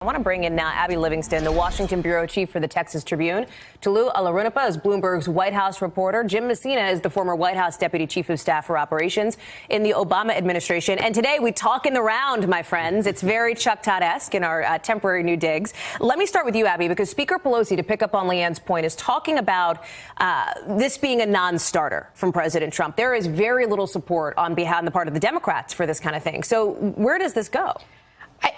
I want to bring in now Abby Livingston, the Washington bureau chief for the Texas Tribune. Tolu Olorunnipa is Bloomberg's White House reporter. Jim Messina is the former White House deputy chief of staff for operations in the Obama administration. And today we talk in the round, my friends. It's very Chuck Todd-esque in our temporary new digs. Let me start with you, Abby, because Speaker Pelosi, to pick up on Leanne's point, is talking about this being a non-starter from President Trump. There is very little support on the part of the Democrats for this kind of thing. So where does this go?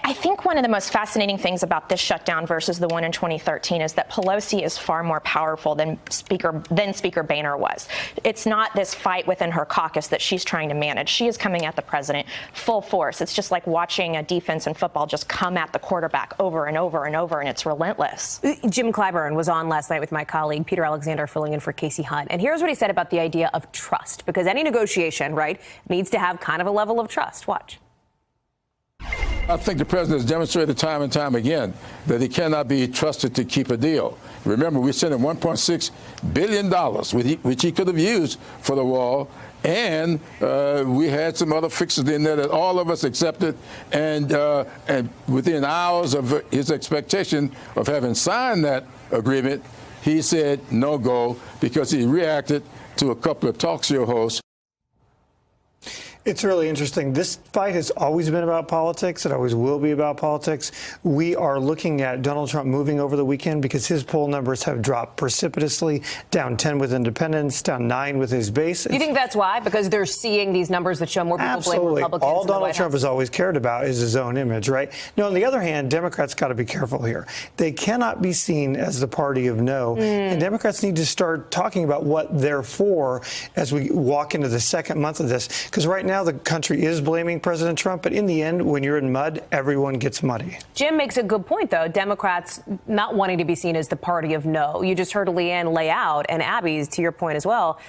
I think one of the most fascinating things about this shutdown versus the one in 2013 is that Pelosi is far more powerful than Speaker Boehner was. It's not this fight within her caucus that she's trying to manage. She is coming at the president full force. It's just like watching a defense in football just come at the quarterback over and over and over, and it's relentless. Jim Clyburn was on last night with my colleague Peter Alexander filling in for Casey Hunt. And here's what he said about the idea of trust, because any negotiation, right, needs to have kind of a level of trust. Watch. I think the president has demonstrated time and time again that he cannot be trusted to keep a deal. Remember, we sent him $1.6 billion, which he could have used for the wall, and we had some other fixes in there that all of us accepted, and within hours of his expectation of having signed that agreement, he said no go because he reacted to a couple of talk show hosts. It's really interesting. This fight has always been about politics. It always will be about politics. We are looking at Donald Trump moving over the weekend because his poll numbers have dropped precipitously, down 10 with independents, down 9 with his base. You think that's why? Because they're seeing these numbers that show more people blame Republicans. All Donald Trump has always cared about is his own image, right? Now, on the other hand, Democrats got to be careful here. They cannot be seen as the party of no. And Democrats need to start talking about what they're for as we walk into the second month of this. Because right now, the country is blaming President Trump, but in the end, when you're in mud, everyone gets muddy. Jim makes a good point, though. Democrats not wanting to be seen as the party of no. You just heard Leanne lay out, and Abby's, to your point as well,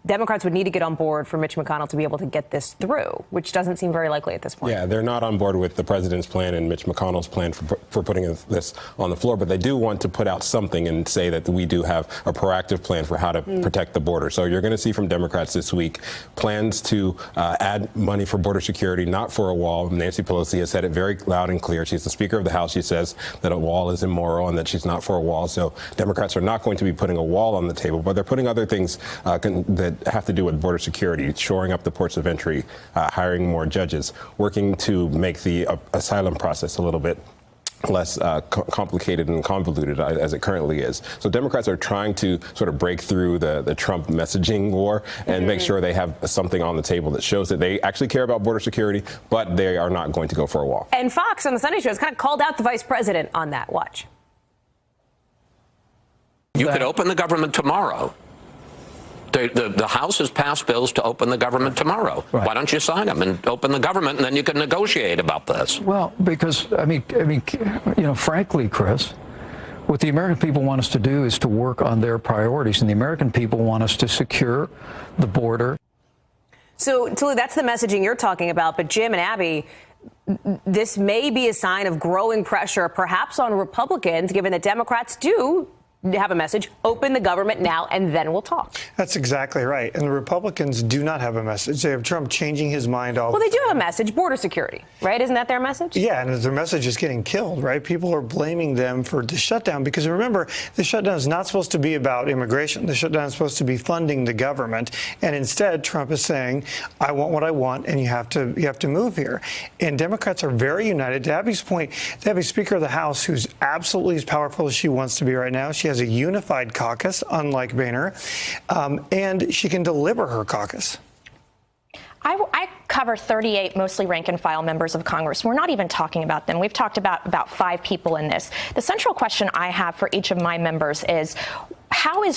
Democrats would need to get on board for Mitch McConnell to be able to get this through, which doesn't seem very likely at this point. Yeah, they're not on board with the president's plan and Mitch McConnell's plan for putting this on the floor, but they do want to put out something and say that we do have a proactive plan for how to protect the border. So you're going to see from Democrats this week plans to add money for border security, not for a wall. Nancy Pelosi has said it very loud and clear. She's the Speaker of the House. She says that a wall is immoral and that she's not for a wall. So Democrats are not going to be putting a wall on the table, but they're putting other things that have to do with border security, shoring up the ports of entry, hiring more judges, working to make the asylum process a little bit less complicated and convoluted as it currently is. So Democrats are trying to sort of break through the Trump messaging war and make sure they have something on the table that shows that they actually care about border security, but they are not going to go for a wall. And Fox on the Sunday Show has kind of called out the vice president on that. Watch. You could open the government tomorrow. The House has passed bills to open the government tomorrow. Right. Why don't you sign them and open the government, and then you can negotiate about this? Well, because, I mean, frankly, Chris, what the American people want us to do is to work on their priorities, and the American people want us to secure the border. So, Tolu, that's the messaging you're talking about. But Jim and Abby, this may be a sign of growing pressure, perhaps on Republicans, given that Democrats do have a message, open the government now, and then we'll talk. That's exactly right. And the Republicans do not have a message. They have Trump changing his mind all. Well, they do have a message, border security, right? Isn't that their message? Yeah, and their message is getting killed, right? People are blaming them for the shutdown because, remember, the shutdown is not supposed to be about immigration. The shutdown is supposed to be funding the government. And instead, Trump is saying, I want what I want, and you have to move here. And Democrats are very united. To Abby's point, they have a Speaker of the House who's absolutely as powerful as she wants to be right now. She has a unified caucus, unlike Boehner, and she can deliver her caucus. I cover 38 mostly rank and file members of Congress. We're not even talking about them. We've talked about 5 people in this. The central question I have for each of my members is,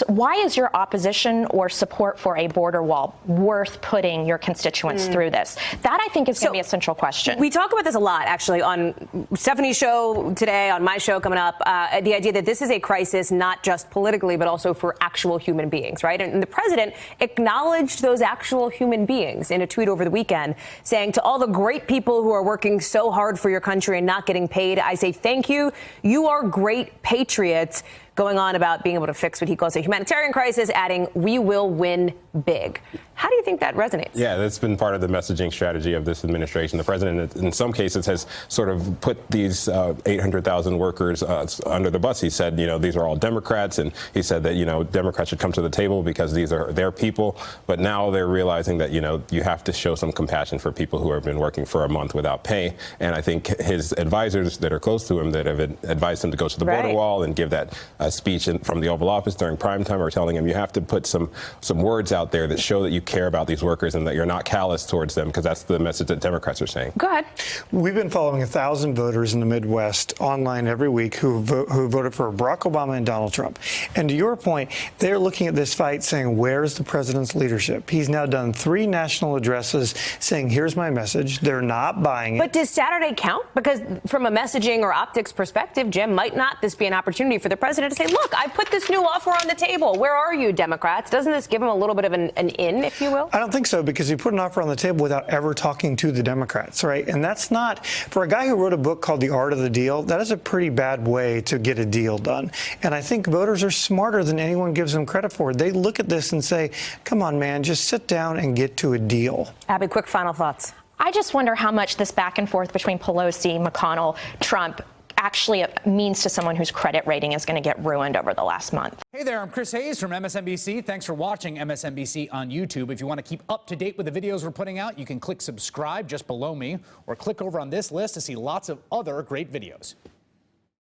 why is your opposition or support for a border wall worth putting your constituents through this? That, I think, is going to be a central question. We talk about this a lot, actually, on Stephanie's show today, on my show coming up, the idea that this is a crisis not just politically, but also for actual human beings, right? And the president acknowledged those actual human beings in a tweet over the weekend, saying, to all the great people who are working so hard for your country and not getting paid, I say thank you. You are great patriots. going on about being able to fix what he calls a humanitarian crisis, adding, "We will win big." How do you think that resonates? Yeah, that's been part of the messaging strategy of this administration. The president, in some cases, has sort of put these 800,000 workers under the bus. He said, these are all Democrats, and he said that, Democrats should come to the table because these are their people. But now they're realizing that, you have to show some compassion for people who have been working for a month without pay. And I think his advisors that are close to him that have advised him to go to the border wall and give that speech from the Oval Office during prime time are telling him you have to put some words out there that show that you care about these workers and that you're not callous towards them, because that's the message that Democrats are saying. Go ahead. We've been following 1,000 voters in the Midwest online every week who voted for Barack Obama and Donald Trump. And to your point, they're looking at this fight saying, where's the president's leadership? He's now done 3 national addresses saying, here's my message. They're not buying it. But does Saturday count? Because from a messaging or optics perspective, Jim, might not this be an opportunity for the president to say, look, I put this new offer on the table. Where are you, Democrats? Doesn't this give him a little bit of an in, if you will? I don't think so, because he put an offer on the table without ever talking to the Democrats, right? And that's not, for a guy who wrote a book called The Art of the Deal, that is a pretty bad way to get a deal done. And I think voters are smarter than anyone gives them credit for. They look at this and say, come on, man, just sit down and get to a deal. Abby, quick final thoughts. I just wonder how much this back and forth between Pelosi, McConnell, Trump actually means to someone whose credit rating is going to get ruined over the last month. Hey there, I'm Chris Hayes from MSNBC. Thanks for watching MSNBC on YouTube. If you want to keep up to date with the videos we're putting out, you can click subscribe just below me or click over on this list to see lots of other great videos.